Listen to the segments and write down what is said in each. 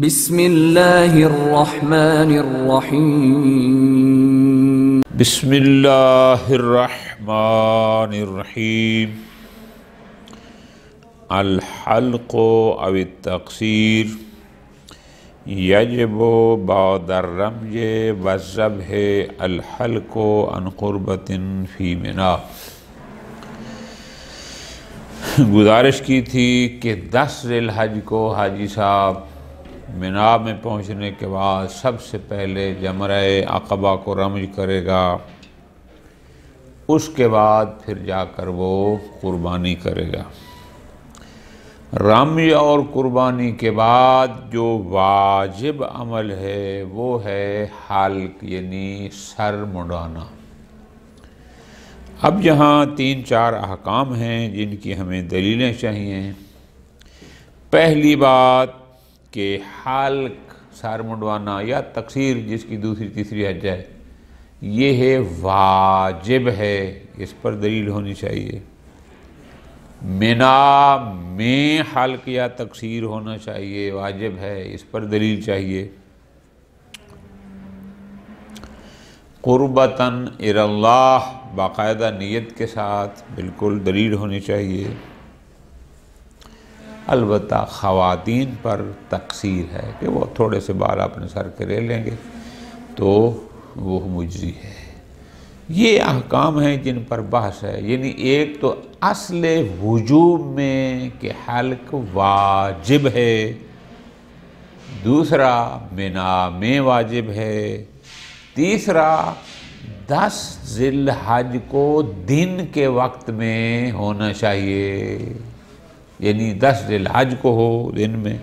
بسم اللہ الرحمن الرحیم بسم اللہ الرحمن الرحیم الحلق او التقصیر یجب بعد الرمج والذبح الحلق عن قربۃ فی منی۔ گزارش کی تھی کہ 10 ذی الحج کو حاجی صاحب منی میں پہنچنے کے بعد سب سے پہلے جمرہ عقبہ کو رمج کرے گا، اس کے بعد پھر جا کر وہ قربانی کرے گا۔ رمج اور قربانی کے بعد جو واجب عمل ہے وہ ہے حلق، یعنی سر منڈانا۔ اب یہاں 3-4 احکام ہیں جن کی ہمیں دلیلیں چاہیے۔ پہلی بات کہ حلق، سر منڈوانا یا تقصیر جس کی دوسری تیسری حج ہے، یہ ہے واجب ہے، اس پر دلیل ہونی چاہیے۔ منی میں حلق یا تقصیر ہونا چاہیے، واجب ہے، اس پر دلیل چاہیے۔ قربتاً الی اللہ، باقاعدہ نیت کے ساتھ، بالکل دلیل ہونی چاہیے۔ البتہ خواتین پر تقصیر ہے کہ وہ تھوڑے سے بال اپنے سر کے لے لیں گے تو وہ مجزی ہے۔ یہ احکام ہیں جن پر بحث ہے، یعنی ایک تو اصل وجوب میں کہ حلق واجب ہے، دوسرا منی میں واجب ہے، تیسرا 10 ذی الحج کو دن کے وقت میں ہونا چاہیے، یعنی 10 ذی الحج کو ہو دن میں۔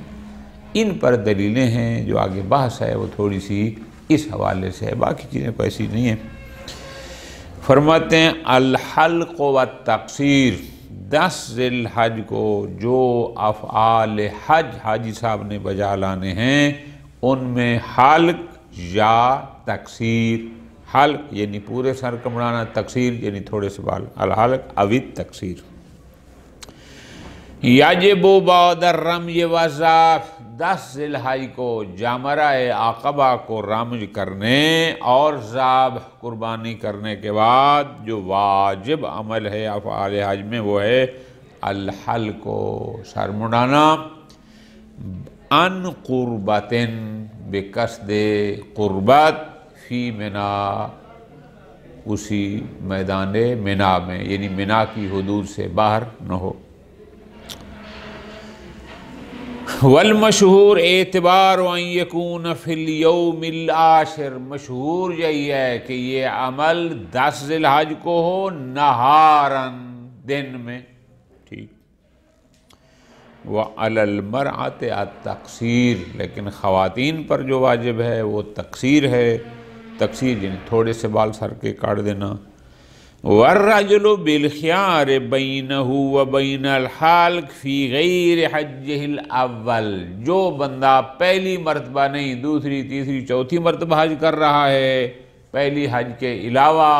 ان پر دلیلیں ہیں، جو آگے بحث ہے وہ تھوڑی سی اس حوالے سے ہے، باقی چیزیں کوئی ایسی نہیں ہیں۔ فرماتے ہیں الحلق والتقصیر، 10 ذی الحج کو جو افعال حج حاجی صاحب نے بجا لانے ہیں ان میں حلق یا تقصیر، حلق یعنی پورے سر کا منڈانا، تقصیر یعنی تھوڑے سے بال، الحلق او التقصیر۔ یجب بعد الرمج والذبح، 10 ذی الحج کو جمرہ عقبہ کو رمج کرنے اور ذبح قربانی کرنے کے بعد جو واجب عمل ہے افعال حج میں وہ ہے الحلق، سر منڈانا، عن قربۃ، بقصد قربت، فی منی، اسی میدان منی میں، یعنی منی کی حدود سے باہر نہ ہو۔ والمشہور اعتبار ان یکون فی الیوم العاشر، مشہور یہی ہے کہ یہ عمل 10 ذی الحج کو ہو نہاراً، دن میں، ٹھیک۔ وعلی المرأة التقصیر، لیکن خواتین پر جو واجب ہے وہ تقصیر ہے، تقصیر یعنی تھوڑے سے بال سر کے کاٹ دینا۔ والرجل بالخیار بینہ وبین الحلق فی غیر حجہ الاول، جو بندہ پہلی مرتبہ نہیں دوسری تیسری چوتھی مرتبہ حج کر رہا ہے، پہلی حج کے علاوہ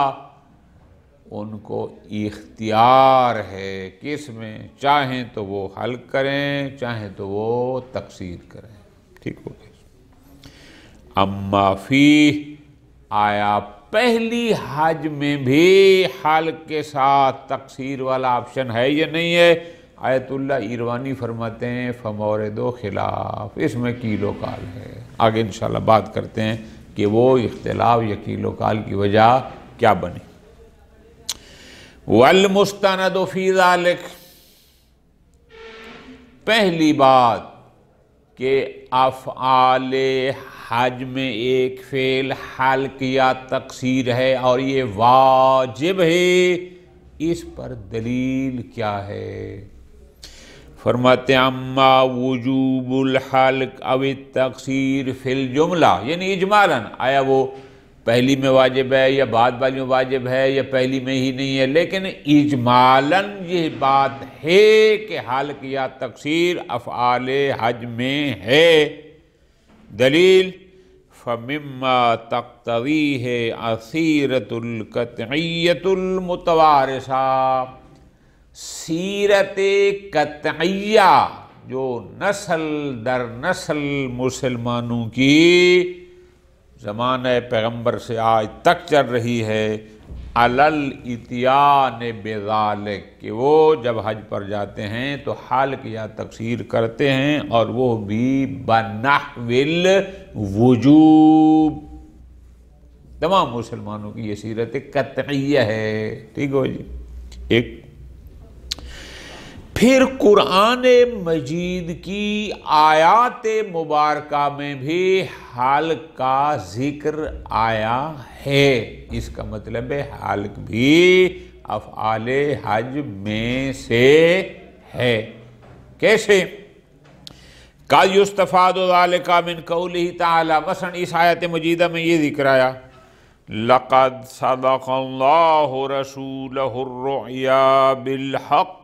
ان کو اختیار ہے، کس میں؟ چاہیں تو وہ حلق کریں، چاہیں تو وہ تقصیر کریں، ٹھیک ہو گیا۔ اما فی، آیا پہلی حج میں بھی حلق کے ساتھ تقصیر والا آپشن ہے یا نہیں ہے؟ آیت اللہ ایروانی فرماتے ہیں فمورد و خلاف، اس میں کیل و کال ہے، آگے انشاءاللہ بات کرتے ہیں کہ وہ اختلاف یا کیل و کال کی وجہ کیا بنی۔ والمستند فی ذلک، پہلی بات کہ افعال حج میں ایک فعل حلق یا تقصیر ہے اور یہ واجب ہے، اس پر دلیل کیا ہے؟ فرماتے ہیں اما وجوب الحلق او التقصیر فی الجملہ، یعنی اجمالاً، آیا وہ پہلی میں واجب ہے یا بعد والی میں واجب ہے یا پہلی میں ہی نہیں ہے، لیکن اجمالاً یہ بات ہے کہ حلق یا تقصیر افعال حج میں ہے۔ دلیل فمما تقتضیہ السیرۃ القطعیۃ المتوارثہ، سیرت قطعیہ جو نسل در نسل مسلمانوں کی زمانہ پیغمبر سے آج تک چل رہی ہے، علل اتیان بذالک، کہ وہ جب حج پر جاتے ہیں تو حلق یا تقصیر کرتے ہیں، اور وہ بھی بنحو الوجوب۔ تمام مسلمانوں کی یہ سیرت قطعیہ ہے، ٹھیک ہو جی۔ ایک پھر قرآن مجید کی آیات مبارکہ میں بھی حلق کا ذکر آیا ہے، اس کا مطلب ہے حلق بھی افعال حج میں سے ہے۔ کیسے؟ قَدْ يُسْتَفَادُ ذَلِكَ مِنْ قَوْلِهِ تَعَالَى، مثلا اس آیت مجیدہ میں یہ ذکر آیا، لَقَدْ صَدَقَ اللَّهُ رَسُولَهُ الرُّؤْيَا بِالْحَقِّ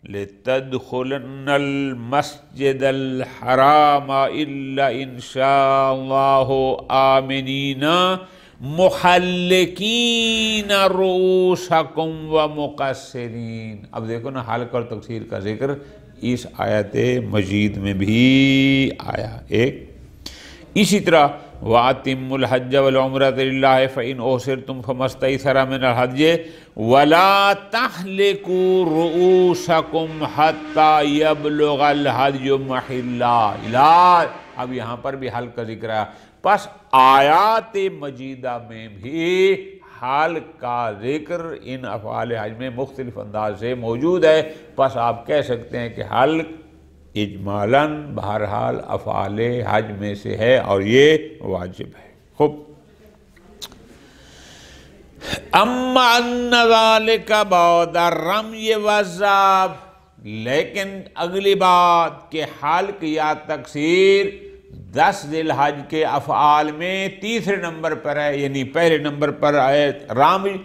لِتَدْخُلُنَّ الْمَسْجِدَ الْحَرَامَ إِلَّا إِنْ شَاءَ اللَّهُ آمِنِينَ مُحَلِّقِينَ رُؤُوسَكُمْ وَمُقَصِّرِينَ۔ اب دیکھو نا، حلق اور تقصیر کا ذکر اس آیت مجید میں بھی آیا۔ ایک اسی طرح وَأَتِمُّوا الْحَجَّ وَالْعُمْرَةَ لِلَّهِ فَإِنْ أُحْصِرْتُمْ فَمَا اسْتَيْسَرَ مِنَ الْهَدْيِ وَلَا تَحْلِقُوا رُؤُوسَكُمْ حَتَّى يَبْلُغَ الْهَدْيُ مَحِلَّهُ۔ اب یہاں پر بھی حلق کا ذکر ہے، پس آیات مجیدہ میں بھی حلق کا ذکر ان افعال حج میں مختلف انداز سے موجود ہے، پس آپ کہہ سکتے ہیں کہ حلق اجمالاً بہرحال افعال حج میں سے ہے اور یہ واجب ہے۔ خوب، اما ان ذالک بعد الرمی والذبح، لیکن اگلی بات کہ حلق یا تقصیر 10 ذی الحج کے افعال میں تیسرے نمبر پر ہے، یعنی پہلے نمبر پر ہے رمی،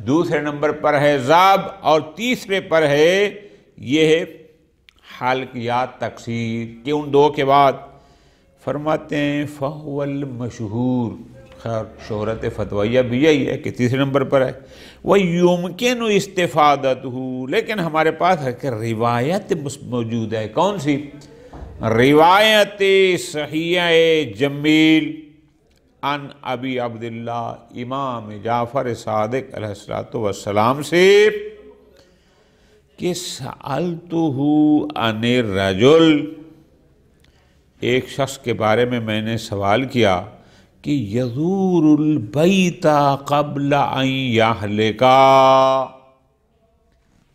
دوسرے نمبر پر ہے ذبح، اور تیسرے پر ہے یہ ہے حلق یا تقصیر، کہ ان دو کے بعد فرماتے ہیں فَهُوَ الْمَشْهُورُ، خیر شہرت فتویہ بھی یہی ہے کہ تیسرے نمبر پر ہے، وَيُمْكِنُ اسْتِفَادَتُهُ، لیکن ہمارے پاس ہے کہ روایت موجود ہے۔ کون سی؟ روایت صحیح جمیل عن ابی عبداللہ امام جعفر صادق علیہ السلام سے کہ سألتہ عن الرجل، ایک شخص کے بارے میں نے سوال کیا کہ یزور البیت قبل ان یحلق،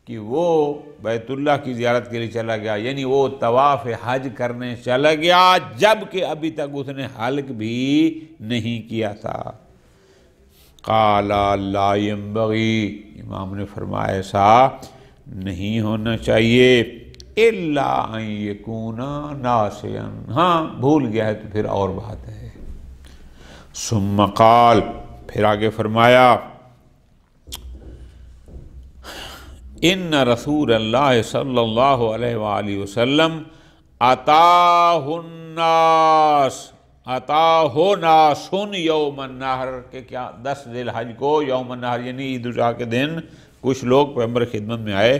کہ وہ بیت اللہ کی زیارت کے لیے چلا گیا، یعنی وہ طواف حج کرنے چلا گیا جبکہ ابھی تک اس نے حلق بھی نہیں کیا تھا۔ قال لا ينبغي، امام نے فرمایا ایسا نہیں ہونا چاہیے، الا ان یکون ناسیا، ہاں بھول گیا ہے تو پھر اور بات ہے۔ ثم قال، پھر آگے فرمایا ان رسول اللہ صلی اللہ علیہ وآلہ وسلم اتاہ ناس یوم النحر، کہ کیا 10 ذی الحج کو یوم النحر یعنی عید الاضحیٰ کے دن کچھ لوگ پیغمبر خدمت میں آئے،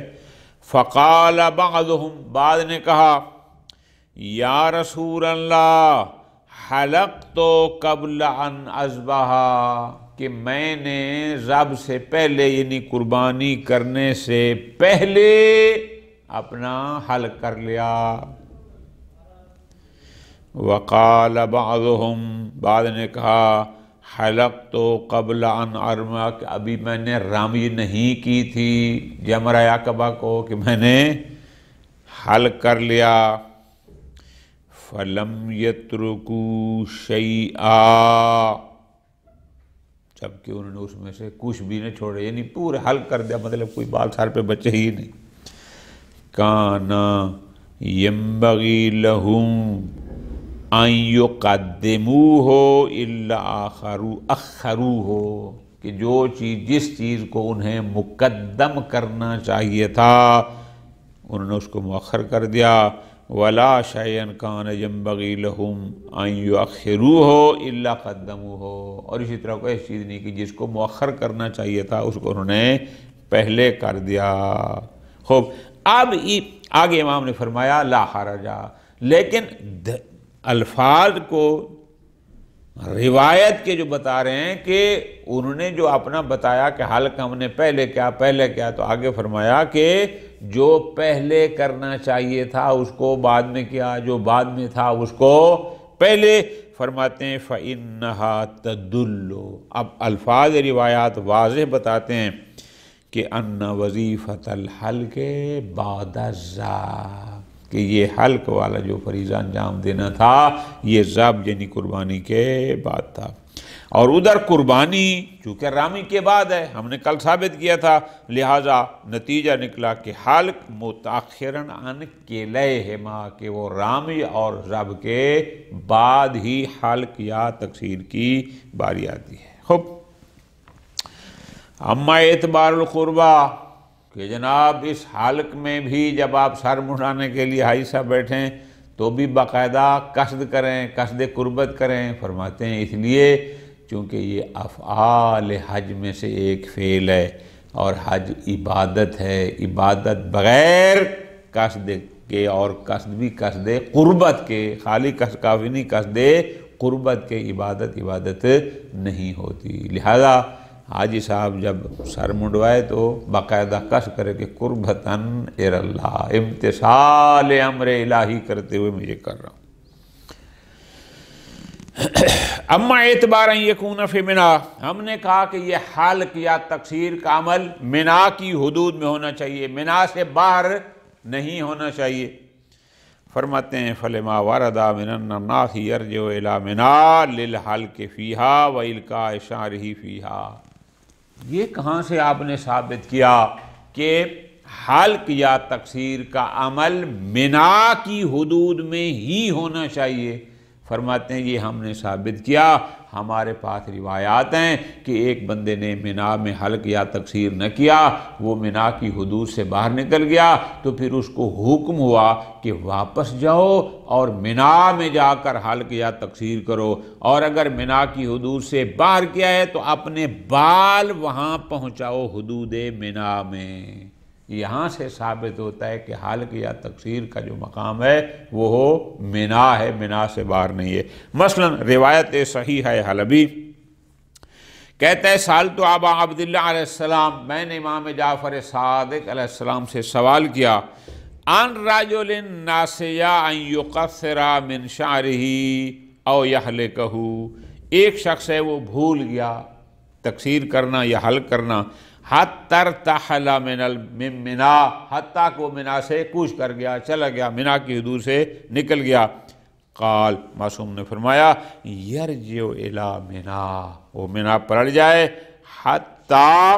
فقال بعضهم، بعض نے کہا یا رسول اللہ حلقت قبل ان اذبح، کہ میں نے ذبح سے پہلے یعنی قربانی کرنے سے پہلے اپنا حلق کر لیا۔ وقال بعضهم، بعض نے کہا حلقت قبل ان ارمی، کہ ابھی میں نے رامی نہیں کی تھی جمرہ عقبہ کو، کہ میں نے حلق کر لیا۔ فلم یترکوا شیئا، جبکہ انہوں نے اس میں سے کچھ بھی نہ چھوڑے، یعنی پورے حلق کر دیا، مطلب کوئی بال سر پہ بچے ہی نہیں۔ کانا ینبغی لہم ان یقدموہ الا اخروہ، کہ جو چیز جس چیز کو انہیں مقدم کرنا چاہیے تھا انہوں نے اس کو مؤخر کر دیا۔ ولا شیئا کان ینبغی لہم ان یؤخروہ الا قدموہ، اور اسی طرح کوئی ایسی چیز نہیں کہ جس کو مؤخر کرنا چاہیے تھا اس کو انہوں نے پہلے کر دیا۔ خوب، آگے امام نے فرمایا لا حرجا، لیکن الفاظ کو روایت کے جو بتا رہے ہیں کہ انہوں نے جو اپنا بتایا کہ حلق ہم نے پہلے کیا، تو آگے فرمایا کہ جو پہلے کرنا چاہیے تھا اس کو بعد میں کیا، جو بعد میں تھا اس کو پہلے۔ فرماتے ہیں فَإِنَّهَا تَدُلُّ، اب الفاظ روایات واضح بتاتے ہیں کہ ان وظیفۃ الحلق بعد الذبح، کہ یہ حلق والا جو فریضہ انجام دینا تھا یہ ذبح یعنی قربانی کے بعد تھا، اور ادھر قربانی چونکہ رامی کے بعد ہے، ہم نے کل ثابت کیا تھا، لہٰذا نتیجہ نکلا کہ حلق متأخراً عن کلیہما، کہ وہ رامی اور ذبح کے بعد ہی حلق یا تقصیر کی باری آتی ہے۔ خوب، اما اعتبار القربہ، کہ جناب اس حلق میں بھی جب آپ سر منڈانے کے لیے حاجی صاحب بیٹھیں تو بھی باقاعدہ قصد کریں، قصد قربت کریں۔ فرماتے ہیں اس لیے چونکہ یہ افعال حج میں سے ایک فعل ہے، اور حج عبادت ہے، عبادت بغیر قصد کے، اور قصد بھی قصد قربت کے، خالی قصد کافی نہیں، قصد قربت کے عبادت نہیں ہوتی۔ لہذا حاجی صاحب جب سر منڈوائے تو باقاعدہ قصد کرے کہ قربتاً اللہ، امتثال امر الہی کرتے ہوئے میں یہ کر رہا ہوں۔ اما اعتباراً یکون فی منا، ہم نے کہا کہ یہ حلق یا تقصیر کا عمل منا کی حدود میں ہونا چاہیے، منا سے باہر نہیں ہونا چاہیے۔ فرماتے ہیں فلما ورد من الناس یرجع الی منا للحلق فیہا والقاء شعرہ فیہا، یہ کہاں سے آپ نے ثابت کیا کہ حلق یا تقصیر کا عمل منا کی حدود میں ہی ہونا چاہیے؟ فرماتے ہیں یہ ہم نے ثابت کیا، ہمارے پاس روایات ہیں کہ ایک بندے نے منا میں حلق یا تقصیر نہ کیا، وہ منا کی حدود سے باہر نکل گیا، تو پھر اس کو حکم ہوا کہ واپس جاؤ اور منا میں جا کر حلق یا تقصیر کرو، اور اگر منا کی حدود سے باہر کیا ہے تو اپنے بال وہاں پہنچاؤ حدود منا میں۔ یہاں سے ثابت ہوتا ہے کہ حلق یا تقصیر کا جو مقام ہے وہ منا ہے، منا سے باہر نہیں ہے۔ مثلا روایت صحیح ہے حلبی کہتا ہے سألت ابا عبداللہ علیہ السلام، میں نے امام جعفر صادق علیہ السلام سے سوال کیا، عن رجل ناسی ان یقصر من شعرہ او یحلقہ، ایک شخص ہے وہ بھول گیا تقصیر کرنا یا حلق کرنا، حتی ارتحل من منا، حتیٰ کہ وہ منا سے کوچ کر گیا، چلا گیا، منا کی حدود سے نکل گیا۔ قال، معصوم نے فرمایا یرجع الی منا، وہ منا پلٹ جائے، حتیٰ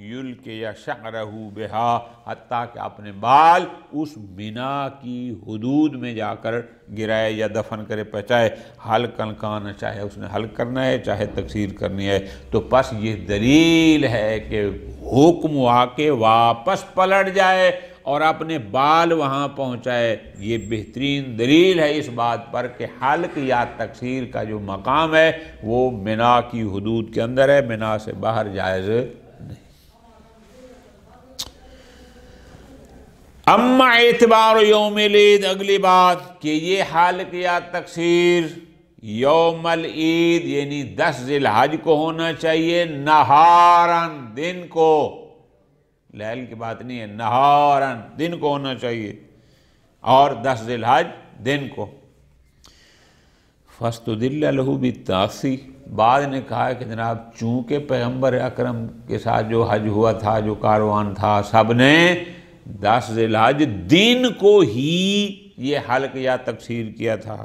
یلقی شعرہ بہا، حتیٰ کہ اپنے بال اس منا کی حدود میں جا کر گرائے یا دفن کرے، پہنچائے، حلقاً کان، چاہے اس نے حلق کرنا ہے چاہے تقصیر کرنی ہے۔ تو پس یہ دلیل ہے کہ حکم ہوا کہ واپس پلٹ جائے اور اپنے بال وہاں پہنچائے۔ یہ بہترین دلیل ہے اس بات پر کہ حلق یا تقصیر کا جو مقام ہے وہ منا کی حدود کے اندر ہے، منا سے باہر جائز نہیں۔ اما اعتبار یوم العید، اگلی بات کہ یہ حلق یا تقصیر یوم العید یعنی 10 ذی الحج کو ہونا چاہیے، نہاراً، دن کو، لیل کی بات نہیں ہے، نہاراً، دن کو ہونا چاہیے، اور 10 ذی الحج دن کو۔ فاستدل لہ بالتاسی، بعد نے کہا کہ جناب چونکہ پیغمبر اکرم کے ساتھ جو حج ہوا تھا، جو کاروان تھا، سب نے 10 ذی الحج دن کو ہی یہ حلق یا تقصیر کیا تھا،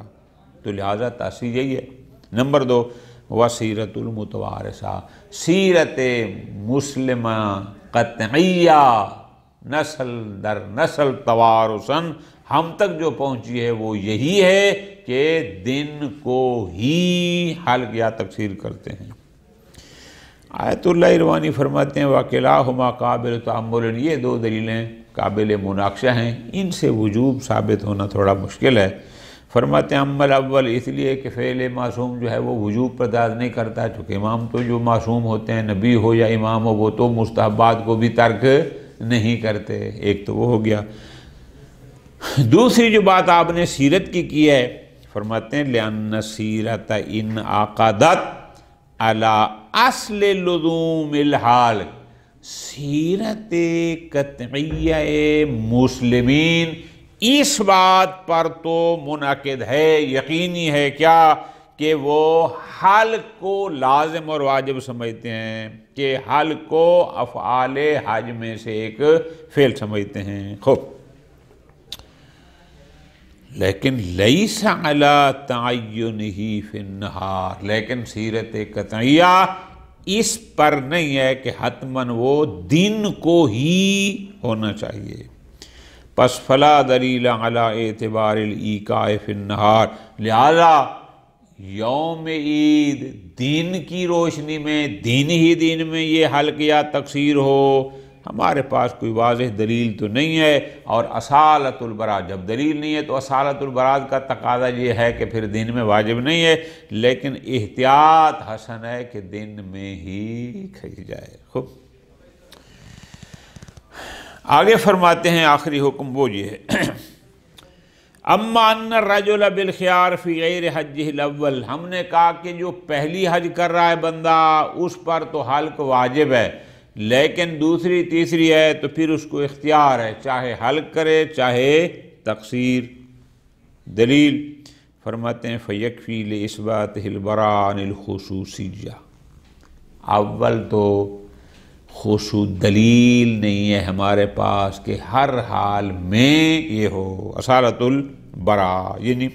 تو لہذا تاثیر یہی ہے۔ نمبر 2، وسیرت المتوارثہ، سیرت مسلمہ قطعیہ، نسل در نسل توارثاً ہم تک جو پہنچی ہے وہ یہی ہے کہ دن کو ہی حلق یا تقصیر کرتے ہیں۔ آیت اللہ روانی فرماتے ہیں وَكِلَاهُمَا قابل تأمل، یہ 2 دلیلیں قابل مناقشہ ہیں، ان سے وجوب ثابت ہونا تھوڑا مشکل ہے۔ فرماتے ہیں اما الاول، اس لیے کہ فعل معصوم جو ہے وہ وجوب پرداز نہیں کرتا، چونکہ امام تو جو معصوم ہوتے ہیں، نبی ہو یا امام ہو، وہ تو مستحبات کو بھی ترک نہیں کرتے، ایک تو وہ ہو گیا۔ دوسری جو بات آپ نے سیرت کی ہے، فرماتے ہیں لِأَنَّ السِّيرَةَ إِنْ عَقَدَتْ عَلَىٰ أَصْلِ لُزُومِ الْحَالِ، سیرت قطعیہ مسلمین اس بات پر تو منعقد ہے، یقینی ہے کیا کہ وہ حل کو لازم اور واجب سمجھتے ہیں، کہ حل کو افعال حج میں سے ایک فعل سمجھتے ہیں۔ خوب، لیکن لیس علی تعینہ فی النہار، لیکن سیرت قطعیہ اس پر نہیں ہے کہ حتماً وہ دن کو ہی ہونا چاہیے۔ پس فلا دلیل علی اعتبار الایقاع فی النہار، لہذا یوم عید دن کی روشنی میں، دن ہی دن میں یہ حلق یا تقصیر ہو، ہمارے پاس کوئی واضح دلیل تو نہیں ہے۔ اور اصالت البراء، جب دلیل نہیں ہے تو اصالت البراء کا تقاضا یہ ہے کہ پھر دن میں واجب نہیں ہے، لیکن احتیاط حسن ہے کہ دن میں ہی کھئی جائے۔ خوب، آگے فرماتے ہیں آخری حکم وہ یہ ہے، اما ان الرجل بالخیار فی غیر حجہ الاول، ہم نے کہا کہ جو پہلی حج کر رہا ہے بندہ اس پر تو حلق واجب ہے، لیکن دوسری تیسری ہے تو پھر اس کو اختیار ہے، چاہے حلق کرے چاہے تقصیر۔ دلیل فرماتے ہیں فیکفی لاثباتہ البراء عن الخصوصیہ، اول تو خصوص دلیل نہیں ہے ہمارے پاس کہ ہر حال میں یہ ہو اصالت البراء، یعنی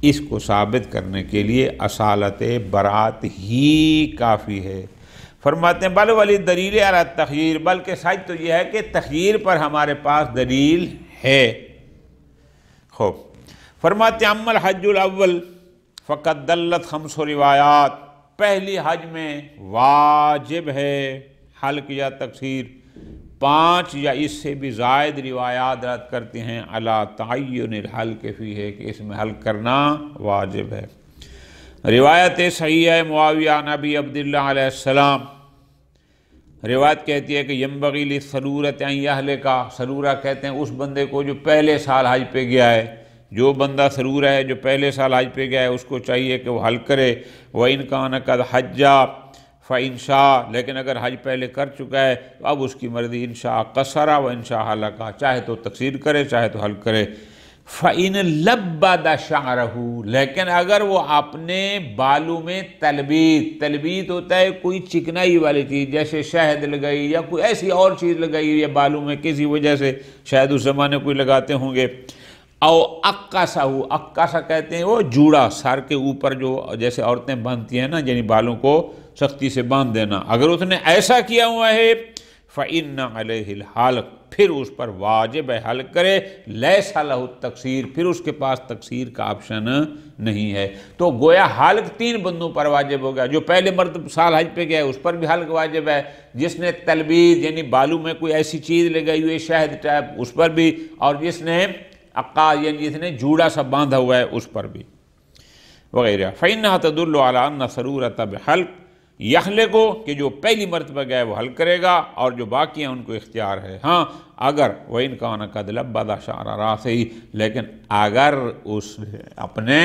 اس کو ثابت کرنے کے لیے اصالت برات ہی کافی ہے۔ فرماتے ہیں بل ولی دلیل علی التخییر، بلکہ سچ تو یہ ہے کہ تخییر پر ہمارے پاس دلیل ہے۔ خوب، فرماتے ہیں اما الحج الاول فقد دلت خمس روایات، پہلی حج میں واجب ہے حلق یا تقصیر، 5 یا اس سے بھی زائد روایات رد کرتے ہیں علی تعین الحلق فیہ، کہ اس میں حلق کرنا واجب ہے۔ روایت صحیح ہے معاویہ نبی عبداللہ علیہ السلام، روایت کہتی ہے کہ ینبغی للسرورۃ ان یہلک، سرورہ کہتے ہیں اس بندے کو جو پہلے سال حج پہ گیا ہے، جو بندہ سرورہ ہے جو پہلے سال حج پہ گیا ہے اس کو چاہیے کہ وہ حلق کرے۔ وَإِنْ كَانَ قَدْ حَجَّ فَإِنْ شَاءَ، لیکن اگر حج پہلے کر چکا ہے تو اب اس کی مرضی، ان شاء قصر وَإِنْ شاء حَلَقَ، چاہے تو تقصیر کرے چاہے تو حلق کرے۔ فَإِنْ لَبَّدَ شَعْرَهُ، لیکن اگر وہ اپنے بالوں میں تلبید ہوتا ہے کوئی چکنائی والی چیز، جیسے شہد لگائی یا کوئی ایسی اور چیز لگائی ہوئی ہے بالوں میں کسی وجہ سے، شاید اس زمانے کوئی لگاتے ہوں گے، او اقاسہ، اقاسہ کہتے ہیں وہ جوڑا سر کے اوپر جو جیسے عورتیں باندھتی ہیں نا، یعنی بالوں کو سختی سے باندھ دینا، اگر اس نے ایسا کیا ہوا ہے فَإِنَّ عَلَيْهِ الْحَلْقَ، پھر اس پر واجب ہے حلق کرے، لَيْسَ لَهُ التَّقْصِيرُ، پھر اس کے پاس تقصیر کا آپشن نہیں ہے۔ تو گویا حلق 3 بندوں پر واجب ہو گیا، جو پہلے مرتبہ سال حج پہ گیا ہے اس پر بھی حلق واجب ہے، جس نے تلبید یعنی بالوں میں کوئی ایسی چیز لگائی ہوئی شہد ٹائپ اس پر بھی، اور جس نے عقا یعنی جس نے جوڑا سا باندھا ہوا ہے اس پر بھی، وغیرہ۔ فَإِنَّهَا تَدُلُّ عَلَىٰ أَنَّ السَّرُورَةَ بِحَلْقٍ، یحلق کہ جو پہلی مرتبہ گیا ہے وہ حلق کرے گا، اور جو باقی ہیں ان کو اختیار ہے۔ ہاں اگر وَإِنْ كَانَ قَدْ لَبَّدَ شَعْرَ رَأْسِهِ، لیکن اگر اس اپنے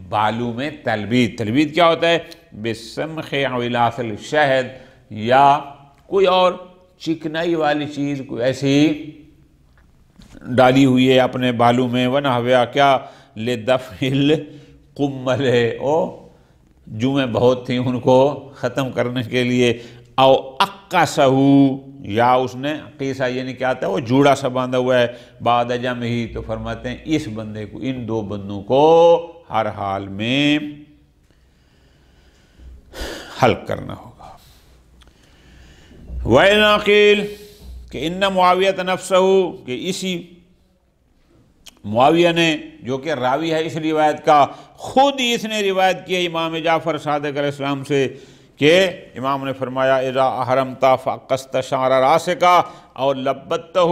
بالوں میں تلبید کیا ہوتا ہے؟ بِالسَّمْخِ أَوْ الْعَسَلِ، شہد یا کوئی اور چکنائی والی چیز کوئی ایسی ڈالی ہوئی ہے اپنے بالوں میں، وَنَحْوِهَا، کیا لِدَفْعِ الْقُمَّلِ، او جوئیں بہت تھیں ان کو ختم کرنے کے لیے، او اقاسہ، یا اس نے قیسہ یعنی کیا آتا ہے وہ جوڑا سا باندھا ہوا ہے، بعد جمعہ، تو فرماتے ہیں اس بندے کو، ان 2 بندوں کو ہر حال میں حلق کرنا ہوگا۔ وَإِنْ قِيلَ، کہ ان معاویہ نفسہ، کہ اسی معاویہ نے جو کہ راوی ہے اس روایت کا، خود ہی اس نے روایت کی ہے امام جعفر صادق علیہ السلام سے کہ امام نے فرمایا اذا احرمت فقصت شعر راسک اور لبتہ،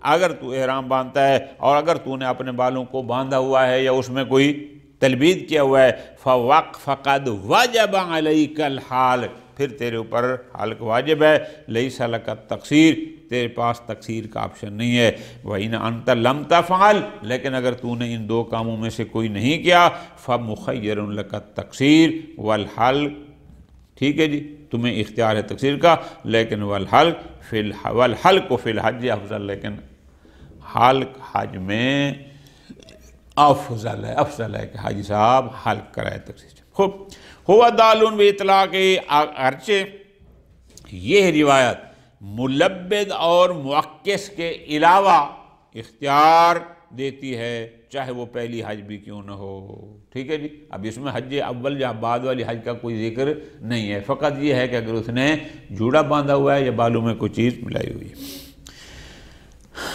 اگر تو احرام باندھتا ہے اور اگر تو نے اپنے بالوں کو باندھا ہوا ہے یا اس میں کوئی تلبید کیا ہوا ہے، فقد وجب علیک الحلق، پھر تیرے اوپر حلق واجب ہے۔ لیس لک التقصیر، تیرے پاس تقصیر کا آپشن نہیں ہے۔ وَإِنْ أَنْتَ لَمْ تَفْعَلْ، لیکن اگر تو نے ان دو کاموں میں سے کوئی نہیں کیا، فَمُخَيَّرٌ لَكَ التَّقْصِيرُ وَالْحَلْقُ، ٹھیک ہے جی، تمہیں اختیار ہے تقصیر کا، لیکن والحلق فی الحج افضل، لیکن حلق حج میں افضل ہے کہ حاجی صاحب حلق کرائے تقصیر۔ خوب، ہوا دالون باطلاق، اگرچہ یہ روایت ملبد اور معکس کے علاوہ اختیار دیتی ہے، چاہے وہ پہلی حج بھی کیوں نہ ہو، ٹھیک ہے جی۔ اب اس میں حج اول یا بعد والی حج کا کوئی ذکر نہیں ہے، فقط یہ ہے کہ اگر اس نے جوڑا باندھا ہوا ہے یا بالوں میں کوئی چیز ملائی ہوئی ہے۔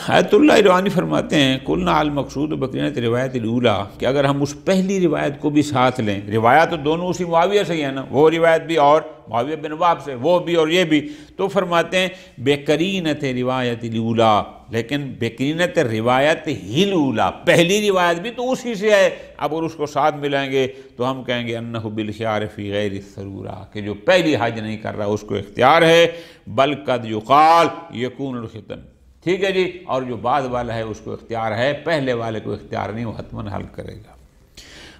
آیت اللہ روانی فرماتے ہیں قلنا المقصود بقرینۃ روایت الاولیٰ، کہ اگر ہم اس پہلی روایت کو بھی ساتھ لیں، روایت تو دونوں اسی معاویہ سے ہی ہے نا، وہ روایت بھی اور معاویہ بن وہب سے، وہ بھی اور یہ بھی، تو فرماتے ہیں بقرینۃ روایت الاولیٰ، لیکن بقرینۃ روایت ہی الاولیٰ، پہلی روایت بھی تو اسی سے ہے۔ اب اور اس کو ساتھ ملائیں گے تو ہم کہیں گے انہ بالخیار فی غیر الضرورہ، کہ جو پہلی حج نہیں کر رہا اس کو اختیار ہے، بل قد یقال یکون الختم، ٹھیک ہے جی، اور جو بعد والا ہے اس کو اختیار ہے، پہلے والے کو اختیار نہیں، وہ حتماً حل کرے گا۔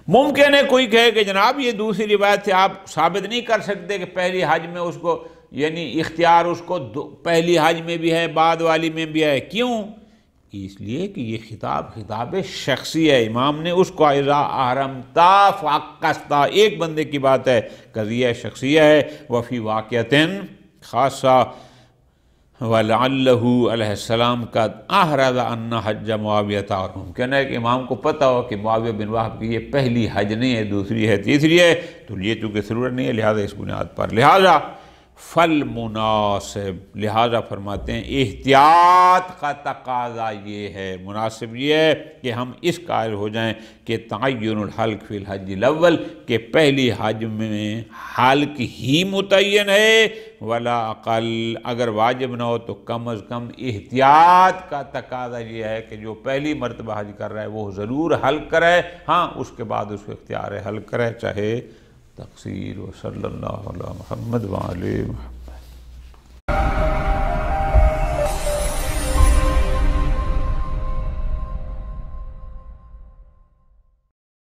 ممکن ہے کوئی کہے کہ جناب یہ دوسری روایت سے آپ ثابت نہیں کر سکتے کہ پہلی حج میں اس کو، یعنی اختیار اس کو پہلی حج میں بھی ہے بعد والی میں بھی ہے، کیوں؟ اس لیے کہ یہ خطاب شخصی ہے، امام نے اس کو اذا احرمتا فعقصتا، ایک بندے کی بات ہے، قضیہ شخصیہ ہے، وفی واقعۃ خاصہ، وَلَعَلَّهُ علیہ السلام قد احرز ان حج معاویہ، اور ممکن ہے کہ امام کو پتہ ہو کہ معاویہ بن وہب کی یہ پہلی حج نہیں ہے، دوسری ہے، تیسری ہے، تو یہ چونکہ ضرورت نہیں ہے، لہذا اس بنیاد پر، لہذا فالمناسب، لہذا فرماتے ہیں احتیاط کا تقاضا یہ ہے، مناسب یہ ہے کہ ہم اس قائل ہو جائیں کہ تعین الحلق فی الحج الاول، کہ پہلی حج میں حلق ہی متعین ہے، ولا اقل، اگر واجب نہ ہو تو کم از کم احتیاط کا تقاضا یہ ہے کہ جو پہلی مرتبہ حج کر رہا ہے وہ ضرور حلق کرے، ہاں اس کے بعد اس کو اختیار ہے حلق کرے چاہے تقصیر۔ و صلی اللہ علی محمد وعلی محمد۔